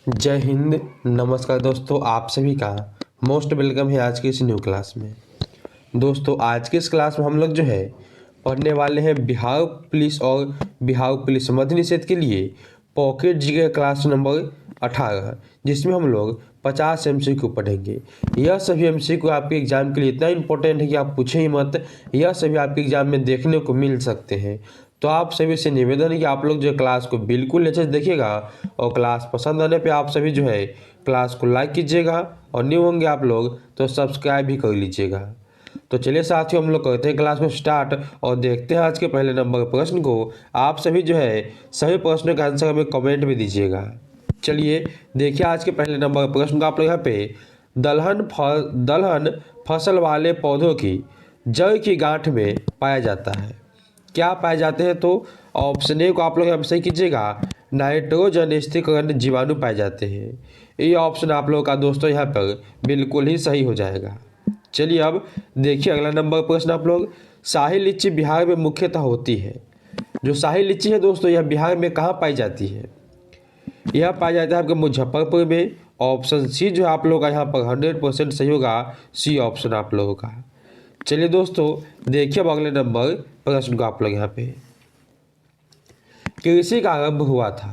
जय हिंद। नमस्कार दोस्तों, आप सभी का मोस्ट वेलकम है आज की इस न्यू क्लास में। दोस्तों, आज की इस क्लास में हम लोग जो है पढ़ने वाले हैं बिहार पुलिस और बिहार पुलिस मद्य निषेध के लिए पॉकेट जीके क्लास नंबर 18, जिसमें हम लोग 50 MCQ पढ़ेंगे। यह सभी MCQ आपके एग्जाम के लिए इतना इंपॉर्टेंट है कि आप पूछें ही मत। यह सभी आपके एग्जाम में देखने को मिल सकते हैं। तो आप सभी से निवेदन है कि आप लोग जो क्लास को बिल्कुल अच्छे से देखिएगा और क्लास पसंद आने पे आप सभी जो है क्लास को लाइक कीजिएगा और न्यू होंगे आप लोग तो सब्सक्राइब भी कर लीजिएगा। तो चलिए साथियों, हम लोग करते हैं क्लास को स्टार्ट और देखते हैं आज के पहले नंबर प्रश्न को। आप सभी जो है सभी प्रश्नों का आंसर हमें कमेंट में दीजिएगा। चलिए देखिए आज के पहले नंबर प्रश्न को। आप लोग यहाँ पे दलहन फसल वाले पौधों की जड़ की गांठ में पाया जाता है। क्या पाए जाते हैं? तो ऑप्शन ए को आप लोग यहाँ पे सही कीजिएगा, नाइट्रोजन स्थिरीकरण जीवाणु पाए जाते हैं। ये ऑप्शन आप लोगों का दोस्तों यहाँ पर बिल्कुल ही सही हो जाएगा। चलिए अब देखिए अगला नंबर प्रश्न। आप लोग शाही लीची बिहार में मुख्यतः होती है। जो शाही लीची है दोस्तों यह बिहार में कहाँ पाई जाती है? यह पाया जाता है आपके मुजफ्फरपुर में। ऑप्शन सी जो है आप लोगों का यहाँ पर 100% सही होगा, सी ऑप्शन आप लोगों का। चलिए दोस्तों देखिए अब अगले नंबर प्रश्न को। आप लोग यहाँ पे कृषि का आरंभ हुआ था।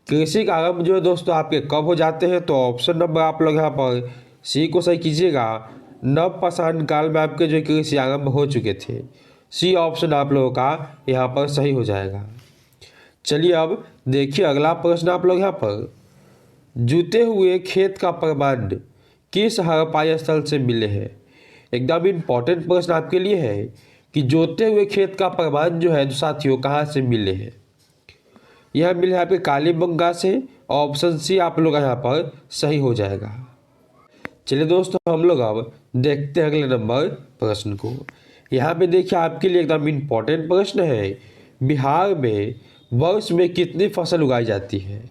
कृषि का आरंभ जो है दोस्तों आपके कब हो जाते हैं? तो ऑप्शन नंबर आप लोग यहाँ पर सी को सही कीजिएगा, नव पाषाण काल में आपके जो कृषि आरंभ हो चुके थे। सी ऑप्शन आप लोगों का यहाँ पर सही हो जाएगा। चलिए अब देखिए अगला प्रश्न। आप लोग यहाँ पर जूते हुए खेत का प्रमाण किस हड़प्पा स्थल से मिले हैं? एकदम इम्पॉर्टेंट प्रश्न आपके लिए है कि जोते हुए खेत का प्रमाण जो है साथियों कहाँ से मिले हैं। यह मिले है आपके कालीबंगा से। ऑप्शन सी आप लोग का यहाँ पर सही हो जाएगा। चलिए दोस्तों हम लोग अब देखते हैं अगले नंबर प्रश्न को। यहाँ पे देखिए आपके लिए एकदम इम्पॉर्टेंट प्रश्न है, बिहार में वर्ष में कितनी फसल उगाई जाती है?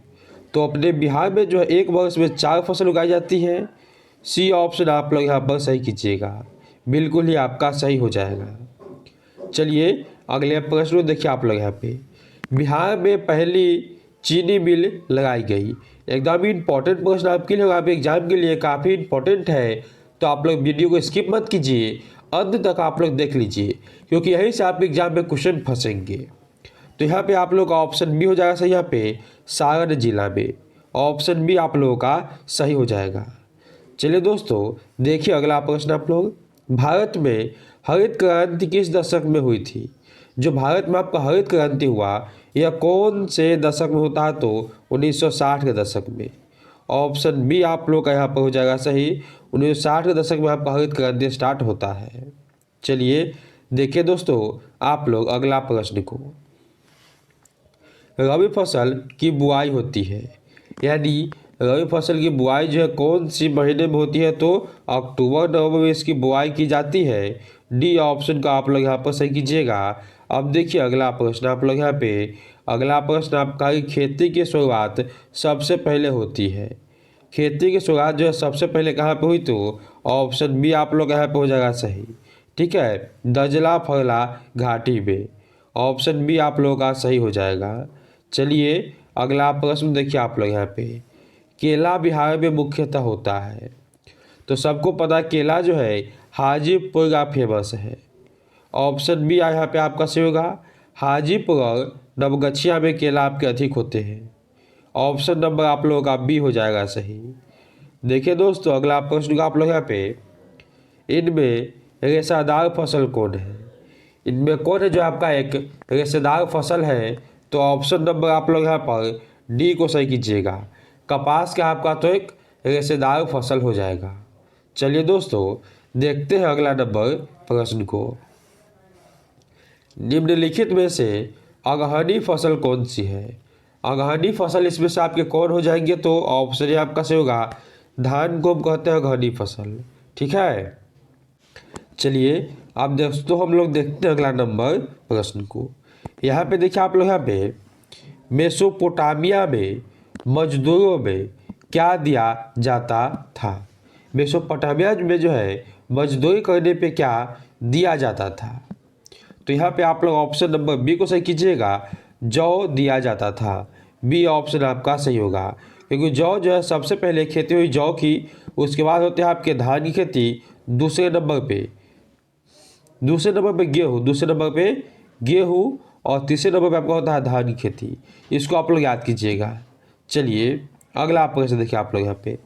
तो अपने बिहार में जो है एक वर्ष में 4 फसल उगाई जाती है। सी ऑप्शन आप लोग यहाँ पर सही कीजिएगा, बिल्कुल ही आपका सही हो जाएगा। चलिए अगले प्रश्न को देखिए आप लोग यहाँ पे बिहार में पहली चीनी मिल लगाई गई। एकदम इम्पॉर्टेंट प्रश्न आपके लिए, आप एग्जाम के लिए काफ़ी इम्पोर्टेंट है। तो आप लोग वीडियो को स्किप मत कीजिए, अंत तक आप लोग देख लीजिए क्योंकि यहीं से आप एग्जाम में क्वेश्चन फंसेंगे। तो यहाँ पे आप लोग का ऑप्शन बी हो जाएगा सही, यहाँ पे सारण जिला में। ऑप्शन बी आप लोगों का सही हो जाएगा। चलिए दोस्तों देखिए अगला प्रश्न। आप लोग भारत में हरित क्रांति किस दशक में हुई थी? जो भारत में आपका हरित क्रांति हुआ यह कौन से दशक में होता है? तो 1960 के दशक में। ऑप्शन बी आप लोग का यहाँ पर हो जाएगा सही, 1960 के दशक में आपका हरित क्रांति स्टार्ट होता है। चलिए देखिए दोस्तों आप लोग अगला प्रश्न को। रबी फसल की बुआई होती है, यानी रबी फसल की बुआई जो है कौन सी महीने में होती है? तो अक्टूबर नवंबर में इसकी बुआई की जाती है। डी ऑप्शन का आप लोग यहाँ पर सही कीजिएगा। अब देखिए अगला प्रश्न। आप लोग यहाँ पे अगला प्रश्न आपका कि खेती की शुरुआत सबसे पहले होती है। खेती की शुरुआत जो है सबसे पहले कहाँ पे हुई? तो ऑप्शन बी आप लोग यहाँ पे हो जाएगा सही, ठीक है, दजला फगला घाटी में। ऑप्शन बी आप लोगों का सही हो जाएगा। चलिए अगला प्रश्न देखिए आप लोग यहाँ पे केला बिहार में मुख्यतः होता है। तो सबको पता केला जो है हाजीपुर का फेमस है। ऑप्शन बी यहाँ पे आपका सही होगा, हाजीपुर और नवगछिया में केला आपके अधिक होते हैं। ऑप्शन नंबर आप लोगों का बी हो जाएगा सही। देखिए दोस्तों अगला प्रश्न का आप लोग यहाँ पे इनमें रेशेदार फसल कौन है? इनमें कौन है जो आपका एक रेशेदार फसल है? तो ऑप्शन नंबर आप लोग यहाँ पर डी को सही कीजिएगा, कपास का आपका तो एक रेशेदार फसल हो जाएगा। चलिए दोस्तों देखते हैं अगला नंबर प्रश्न को। निम्नलिखित में से अगहनी फसल कौन सी है? अगहनी फसल इसमें से आपके कौन हो जाएंगे? तो ऑप्शन आपका सही होगा, धान को हम कहते हैं अगहनी फसल, ठीक है। चलिए अब दोस्तों हम लोग देखते हैं अगला नंबर प्रश्न को। यहाँ पे देखिए आप लोग यहाँ पे मेसोपोटामिया में मजदूरों में क्या दिया जाता था? मेसोपोटामिया में जो है मजदूरी करने पे क्या दिया जाता था? तो यहाँ पे आप लोग ऑप्शन नंबर बी को सही कीजिएगा, जौ दिया जाता था। बी ऑप्शन आपका सही होगा क्योंकि जौ जो है सबसे पहले खेती हुई जौ की, उसके बाद होते हैं आपके धान की खेती दूसरे नंबर पे, गेहूँ, दूसरे नंबर पे गेहूँ, और तीसरे नंबर पे आपका होता है धान की खेती। इसको आप लोग याद कीजिएगा। चलिए अगला आप प्रश्न देखिए आप लोग यहाँ पे,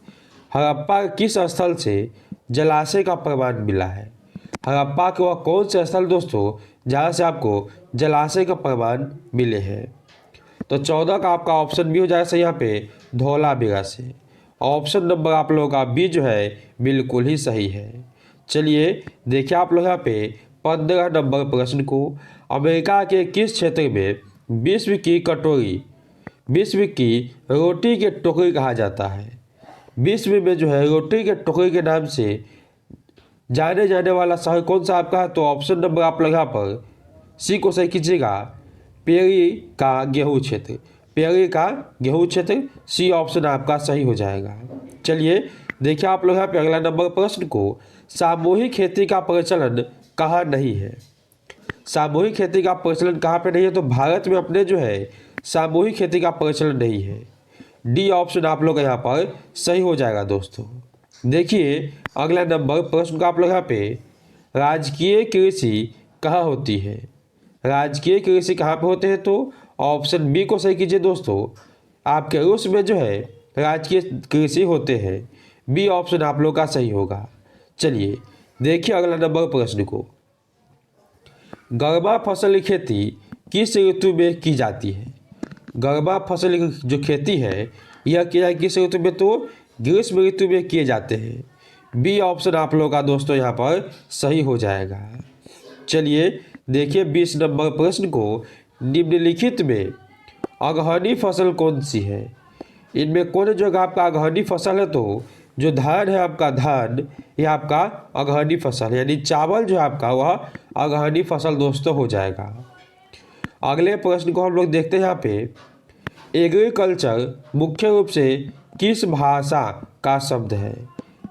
हड़प्पा किस स्थल से जलाशय का प्रमाण मिला है? हड़प्पा के वह कौन से स्थल दोस्तों जहाँ से आपको जलाशय का प्रमाण मिले हैं? तो 14 का आपका ऑप्शन बी हो जाएगा सही यहाँ पे, धौलावीरा से। ऑप्शन नंबर आप लोगों का बी जो है बिल्कुल ही सही है। चलिए देखिए आप लोग यहाँ पे 15 नंबर प्रश्न को, अमेरिका के किस क्षेत्र में विश्व की रोटी के टोकरी कहा जाता है? विश्व में जो है रोटी के टोकरी के नाम से जाने जाने वाला शहर कौन सा आपका है? तो ऑप्शन नंबर आप लोग यहाँ पर सी को सही कीजिएगा, पेरी का गेहूँ क्षेत्र, पेरी का गेहूँ क्षेत्र, सी ऑप्शन आपका सही हो जाएगा। चलिए देखिए आप लोग यहाँ पे अगला नंबर प्रश्न को, सामूहिक खेती का प्रचलन कहाँ नहीं है? सामूहिक खेती का प्रचलन कहाँ पे नहीं है? तो भारत में अपने जो है सामूहिक खेती का प्रचलन नहीं है। डी ऑप्शन आप लोग यहाँ पर सही हो जाएगा दोस्तों। देखिए अगला नंबर प्रश्न का आप लोग यहाँ पे, राजकीय कृषि कहाँ होती है? राजकीय कृषि कहाँ पे होते हैं? तो ऑप्शन बी को सही कीजिए दोस्तों, आपके रूस में जो है राजकीय कृषि होते हैं। बी ऑप्शन आप लोग का सही होगा। चलिए देखिए अगला नंबर प्रश्न को, गर्मा फसल की खेती किस ऋतु में की जाती है? गर्मा फसल की जो खेती है यह किया किस ऋतु में? तो ग्रीष्म ऋतु में किए जाते हैं। बी ऑप्शन आप लोगों का दोस्तों यहाँ पर सही हो जाएगा। चलिए देखिए 20 नंबर प्रश्न को, निम्नलिखित में अगहनी फसल कौन सी है? इनमें कौन जो आपका अगहनी फसल है? तो जो धान है आपका, धान यह आपका अगहनी फसल, यानी चावल जो है आपका वह अगहनी फसल दोस्तों हो जाएगा। अगले प्रश्न को हम लोग देखते हैं यहाँ पे, एग्रीकल्चर मुख्य रूप से किस भाषा का शब्द है?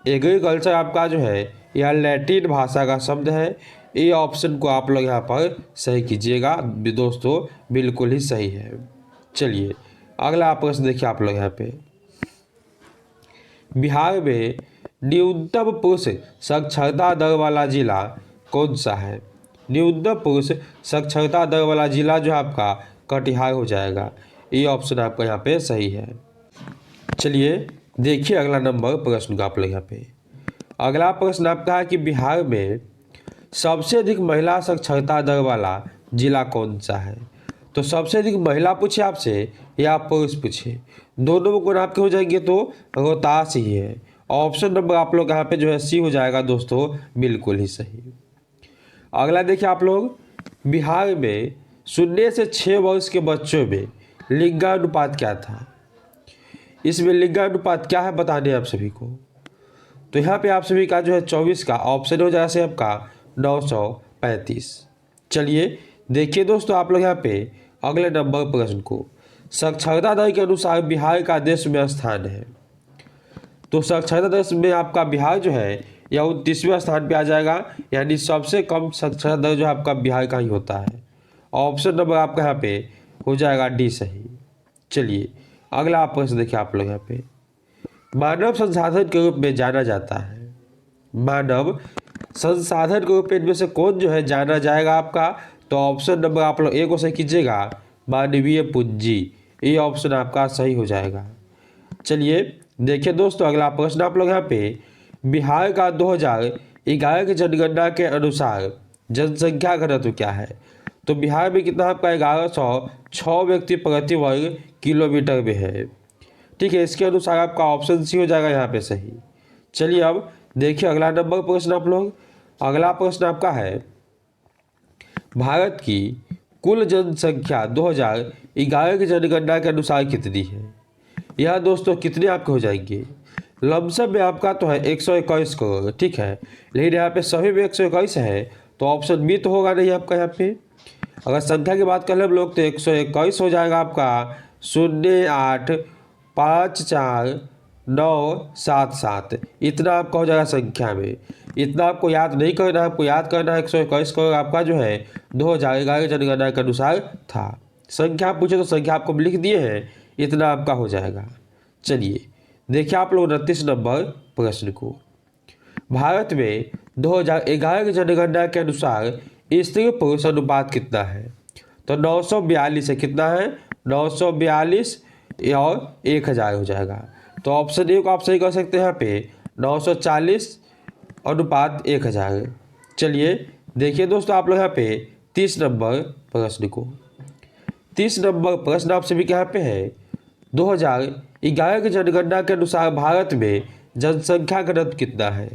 एग्रीकल्चर आपका जो है यह लैटिन भाषा का शब्द है। ए ऑप्शन को आप लोग यहाँ पर सही कीजिएगा दोस्तों, बिल्कुल ही सही है। चलिए अगला प्रश्न देखिए आप लोग यहाँ पे, बिहार में न्यूनतम पुरुष साक्षरता दर वाला जिला कौन सा है? न्यूनतम पुरुष साक्षरता दर वाला जिला जो आपका कटिहार हो जाएगा। ये ऑप्शन आपका यहाँ पे सही है। चलिए देखिए अगला नंबर प्रश्न का आप लोग यहाँ पे, अगला प्रश्न आपका है कि बिहार में सबसे अधिक महिला साक्षरता दर वाला जिला कौन सा है? तो सबसे अधिक महिला पूछे आपसे या पुरुष पूछे, दोनों को आपके हो जाएंगे तो रोहतास ही है। ऑप्शन नंबर आप लोग यहाँ पे जो है सी हो जाएगा दोस्तों, बिल्कुल ही सही। अगला देखिए आप लोग, बिहार में 0 से 6 वर्ष के बच्चों में लिंगानुपात क्या था? इसमें लिंगानुपात क्या है बताने आप सभी को। तो यहाँ पे आप सभी का जो है 24 का ऑप्शन हो जाएगा आपका 935। चलिए देखिए दोस्तों आप लोग यहाँ पे अगले नंबर प्रश्न को, साक्षरता दर के अनुसार बिहार का देश में स्थान है। तो साक्षरता दर में आपका बिहार जो है यह 29वें स्थान पे आ जाएगा, यानी सबसे कम साक्षरता दर जो आपका बिहार का ही होता है। ऑप्शन नंबर आपका यहाँ पे हो जाएगा डी सही। चलिए अगला प्रश्न देखिए आप लोग यहाँ पे, मानव संसाधन के रूप में जाना जाता है, मानव संसाधन के रूप में इनमें से कौन जो है जाना जाएगा आपका? तो ऑप्शन नंबर आप लोग ए को सही कीजिएगा, मानवीय पूंजी। ये ऑप्शन आपका सही हो जाएगा। चलिए देखिए दोस्तों अगला प्रश्न आप लोग यहाँ पे, बिहार का 2011 की जनगणना के अनुसार जनसंख्या घनत्व क्या है? तो बिहार में कितना आपका 1106 व्यक्ति प्रति वर्ग किलोमीटर में है। ठीक है, इसके अनुसार आपका ऑप्शन सी हो जाएगा यहाँ पे सही। चलिए अब देखिए अगला नंबर प्रश्न आप लोग, अगला प्रश्न आपका है, भारत की कुल जनसंख्या 2011 की जनगणना के अनुसार कितनी है? यह दोस्तों कितने आपके हो जाएंगे? लमसम में आपका तो है 121 करोड़। ठीक है, लेकिन यहाँ पे सभी में 121 है तो ऑप्शन बी तो होगा नहीं आपका। यहाँ पे अगर संख्या की बात करें हम लोग तो 121 हो जाएगा आपका 0854977, इतना आपका हो जाएगा संख्या में। इतना आपको याद नहीं करना है, आपको याद करना है 121 करोड़ आपका जो है 2011 जनगणना के अनुसार था। संख्या पूछे तो संख्या आपको लिख दिए हैं, इतना आपका हो जाएगा। चलिए देखिए आप लोग 29 नंबर प्रश्न को। भारत में 2011 की जनगणना के अनुसार स्त्री पुरुष अनुपात कितना है? तो 942 है। कितना है? 942 और 1000 हो जाएगा। तो ऑप्शन ए को आप सही कर सकते हैं यहाँ पे, 940 अनुपात 1000। चलिए देखिए दोस्तों आप लोग यहाँ पे 30 नंबर प्रश्न को। 30 नंबर प्रश्न आप सभी के यहाँ पे है, 2011 की जनगणना के अनुसार भारत में जनसंख्या घनत्व कितना है?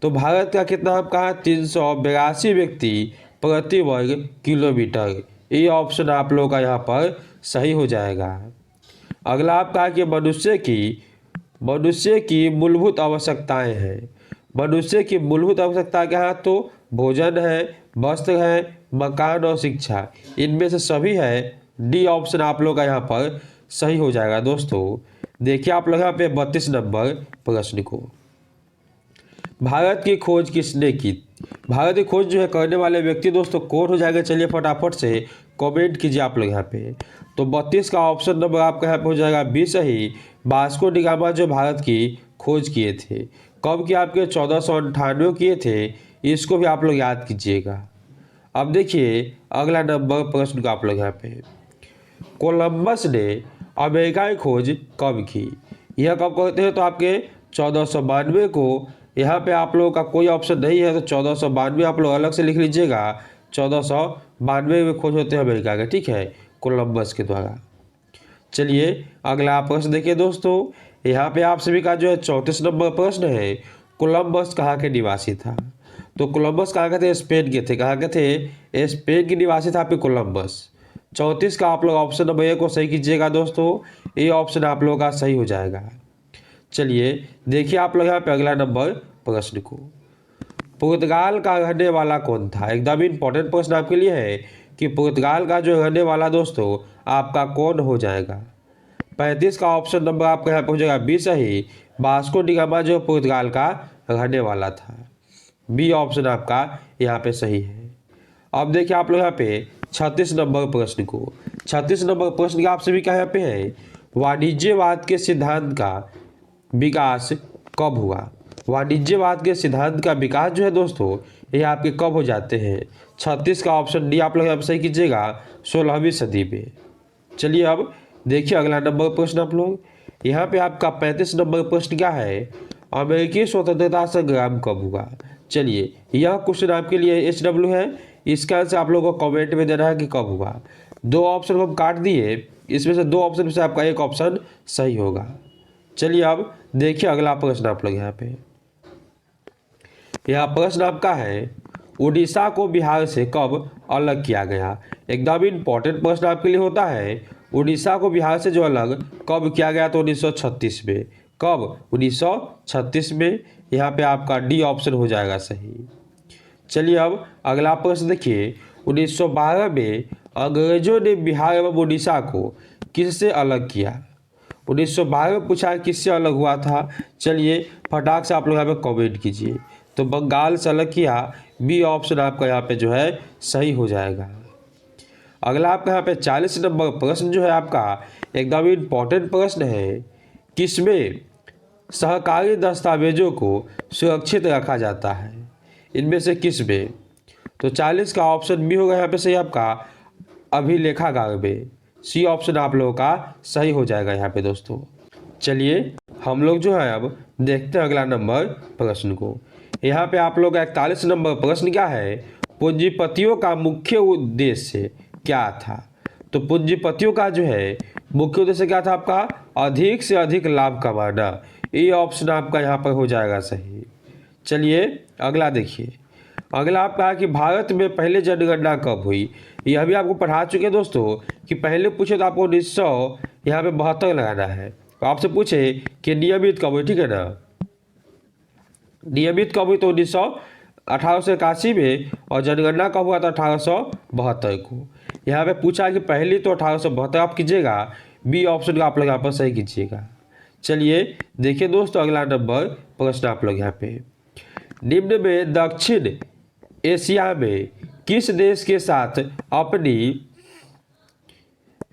तो भारत का कितना आपका 382 व्यक्ति प्रति वर्ग किलोमीटर। ये ऑप्शन आप लोगों का यहाँ पर सही हो जाएगा। अगला आपका कि मनुष्य की मूलभूत आवश्यकताएं हैं। मनुष्य की मूलभूत आवश्यकता क्या है? तो भोजन है, वस्त्र है, मकान और शिक्षा। इनमें से सभी है। डी ऑप्शन आप लोग का यहाँ पर सही हो जाएगा। दोस्तों देखिए आप लोग यहाँ पे 32 नंबर प्रश्न को। भारत की खोज किसने की? भारत की खोज जो है करने वाले व्यक्ति दोस्तों कौन हो जाएगा? चलिए फटाफट से कमेंट कीजिए आप लोग यहाँ पे। तो 32 का ऑप्शन नंबर आपका यहाँ पे हो जाएगा बी सही। वास्को डी गामा जो भारत की खोज किए थे, कब किया? आपके 1498 किए थे। इसको भी आप लोग याद कीजिएगा। अब देखिए अगला नंबर प्रश्न का आप लोग यहाँ पे, कोलंबस ने अमेरिका की खोज कब की? यह कब कहते हैं? तो आपके 1492 को। यहाँ पे आप लोगों का कोई ऑप्शन नहीं है, तो 1492 आप लोग अलग से लिख लीजिएगा। 1492 में खोज होते हैं अमेरिका के, ठीक है, कोलंबस के द्वारा। चलिए अगला प्रश्न देखिए दोस्तों। यहाँ पे आप सभी का जो है 34 नंबर प्रश्न है, कोलंबस कहाँ के निवासी था? तो कोलंबस कहाँ के थे? स्पेन के थे। कहाँ के थे? स्पेन के निवासी था आपके कोलंबस। 34 का आप लोग ऑप्शन नंबर ए को सही कीजिएगा दोस्तों। ये ऑप्शन आप लोगों का सही हो जाएगा। चलिए देखिए आप लोग यहाँ पे अगला नंबर प्रश्न को, पुर्तगाल का रहने वाला कौन था? एकदम इंपॉर्टेंट प्रश्न आपके लिए है कि पुर्तगाल का जो रहने वाला दोस्तों आपका कौन हो जाएगा? 35 का ऑप्शन नंबर आपका यहाँ पे हो जाएगा बी सही। वास्को डी गामा जो पुर्तगाल का रहने वाला था। बी ऑप्शन आपका यहाँ पे सही है। अब देखिए आप लोग यहाँ पे 36 नंबर प्रश्न को। 36 नंबर प्रश्न का आप सभी का यहाँ पे है, वाणिज्यवाद के सिद्धांत का विकास कब हुआ? वाणिज्यवाद के सिद्धांत का विकास जो है दोस्तों ये आपके कब हो जाते हैं? 36 का ऑप्शन डी आप लोग यहाँ पे सही कीजिएगा, 16वीं सदी में। चलिए अब देखिए अगला नंबर प्रश्न आप लोग। यहाँ पे आपका 35 नंबर प्रश्न क्या है, अमेरिकी स्वतंत्रता संग्राम कब हुआ? चलिए यह क्वेश्चन आपके लिए HW है। इसका आंसर आप लोगों को कमेंट में देना है कि कब हुआ। 2 ऑप्शन हम काट दिए, इसमें से 2 ऑप्शन में से आपका एक ऑप्शन सही होगा। चलिए अब देखिए अगला प्रश्न आप लोग यहाँ पे। यह प्रश्न आपका है, उड़ीसा को बिहार से कब अलग किया गया? एकदम इंपॉर्टेंट प्रश्न आपके लिए होता है। उड़ीसा को बिहार से जो अलग कब किया गया? तो 1936 में। कब? 1936 में। यहाँ पे आपका डी ऑप्शन हो जाएगा सही। चलिए अब अगला प्रश्न देखिए, 1912 में अंग्रेजों ने बिहार एवं उड़ीसा को किससे अलग किया? 1912 में पूछा किससे अलग हुआ था? चलिए फटाक से आप लोग यहाँ पे कमेंट कीजिए। तो बंगाल से अलग किया। बी ऑप्शन आपका यहाँ पे जो है सही हो जाएगा। अगला आपका यहाँ पे 40 नंबर प्रश्न जो है आपका एकदम इंपॉर्टेंट प्रश्न है, किसमें सहकारी दस्तावेजों को सुरक्षित रखा जाता है? इनमें से किसमें? तो 40 का ऑप्शन बी होगा यहाँ पे सही आपका, अभिलेखागार में। सी ऑप्शन आप लोगों का सही हो जाएगा यहाँ पे दोस्तों। चलिए हम लोग जो है अब देखते हैं अगला नंबर प्रश्न को। यहाँ पे आप लोग 41 नंबर प्रश्न क्या है, पूंजीपतियों का मुख्य उद्देश्य क्या था? तो पूंजीपतियों का जो है मुख्य उद्देश्य क्या था आपका? अधिक से अधिक लाभ कमाना। ये ऑप्शन आपका यहाँ पर हो जाएगा सही। चलिए अगला देखिए। अगला आपका है कि भारत में पहले जनगणना कब हुई? यह भी आपको पढ़ा चुके हैं दोस्तों कि पहले पूछे तो आपको 1900 यहाँ पे 72 लगाना है। तो आपसे पूछे कि नियमित कब हुई, ठीक है ना? नियमित कब हुई? तो 1881 में। और जनगणना कब हुआ था? 1872 को। यहाँ पे पूछा कि पहली तो 1872 आप कीजिएगा। बी ऑप्शन का आप लोग यहाँ पर सही कीजिएगा। चलिए देखिए दोस्तों अगला नंबर प्रश्न आप लोग यहाँ पे, निम्न में दक्षिण एशिया में किस देश के साथ अपनी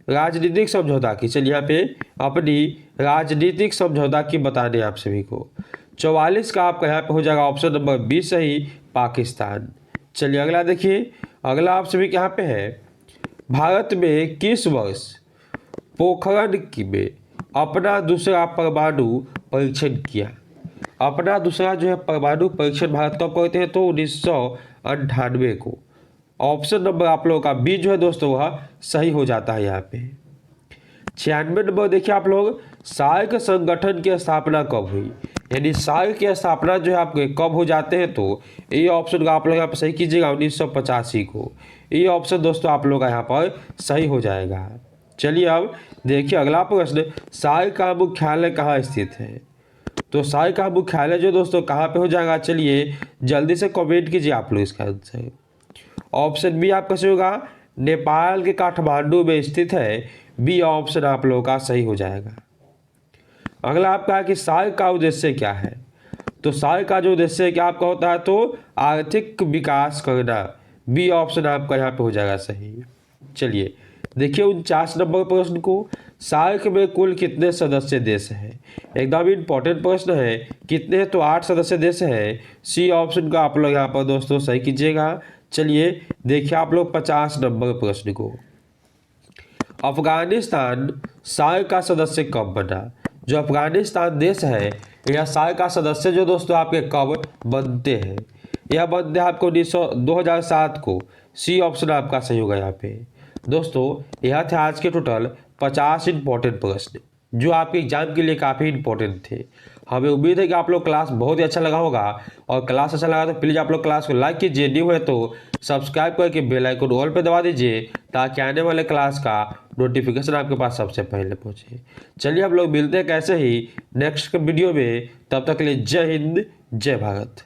राजनीतिक समझौता की? चलिए यहाँ पे अपनी राजनीतिक समझौता की बताने हैं आप सभी को। 44 का आपका यहाँ पे हो जाएगा ऑप्शन नंबर 20 सही, पाकिस्तान। चलिए अगला देखिए, अगला आप सभी के यहाँ पे है, भारत में किस वर्ष पोखरण में अपना दूसरा परमाणु परीक्षण किया? अपना दूसरा जो है परमाणु परीक्षण भारत कब करते हैं? तो 1998 को। ऑप्शन नंबर आप लोगों का बी जो है दोस्तों वह सही हो जाता है यहाँ पे। 96 नंबर देखिए आप लोग, सार्क संगठन की स्थापना कब हुई? यानी सार्क की स्थापना जो है आपके कब हो जाते हैं? तो ये ऑप्शन का आप लोग यहाँ पर सही कीजिएगा 1985 को। ये ऑप्शन दोस्तों आप लोग का यहाँ पर सही हो जाएगा। चलिए अब देखिए अगला प्रश्न, सार्क का मुख्यालय कहाँ स्थित है? तो सार्क का मुख्यालय जो दोस्तों कहाँ पे हो जाएगा? चलिए जल्दी से कमेंट कीजिए आप लोग इसका आंसर। ऑप्शन बी आपका सही होगा, नेपाल के काठमांडू में स्थित है। बी ऑप्शन आप लोगों का सही हो जाएगा। अगला आपका है कि सार्क का उद्देश्य क्या है? तो सार्क का जो उद्देश्य है क्या आपका होता है? तो आर्थिक विकास करना। बी ऑप्शन आपका यहाँ पे हो जाएगा सही। चलिए देखिए 49 नंबर प्रश्न को, सार्क में कुल कितने सदस्य देश हैं? एकदम इम्पोर्टेंट प्रश्न है। कितने हैं? तो 8 सदस्य देश हैं। सी ऑप्शन का आप लोग यहाँ पर दोस्तों सही कीजिएगा। चलिए देखिए आप लोग 50 नंबर प्रश्न को, अफगानिस्तान सार्क का सदस्य कब बना? जो अफगानिस्तान देश है यह सार्क का सदस्य जो दोस्तों आपके कब बनते हैं? यह बनते हैं आपको 2007 को। सी ऑप्शन आपका सही होगा यहाँ पे। दोस्तों यह थे आज के टोटल 50 इंपॉर्टेंट प्रश्न जो आपके एग्जाम के लिए काफ़ी इंपॉर्टेंट थे। हमें उम्मीद है कि आप लोग क्लास बहुत ही अच्छा लगा होगा, और क्लास अच्छा लगा तो प्लीज़ आप लोग क्लास को लाइक कीजिए, न्यू है तो सब्सक्राइब करके बेल आइकन ऑल पे दबा दीजिए ताकि आने वाले क्लास का नोटिफिकेशन आपके पास सबसे पहले पहुंचे। चलिए हम लोग मिलते हैं कैसे ही नेक्स्ट वीडियो में, तब तक के लिए जय हिंद जय भारत।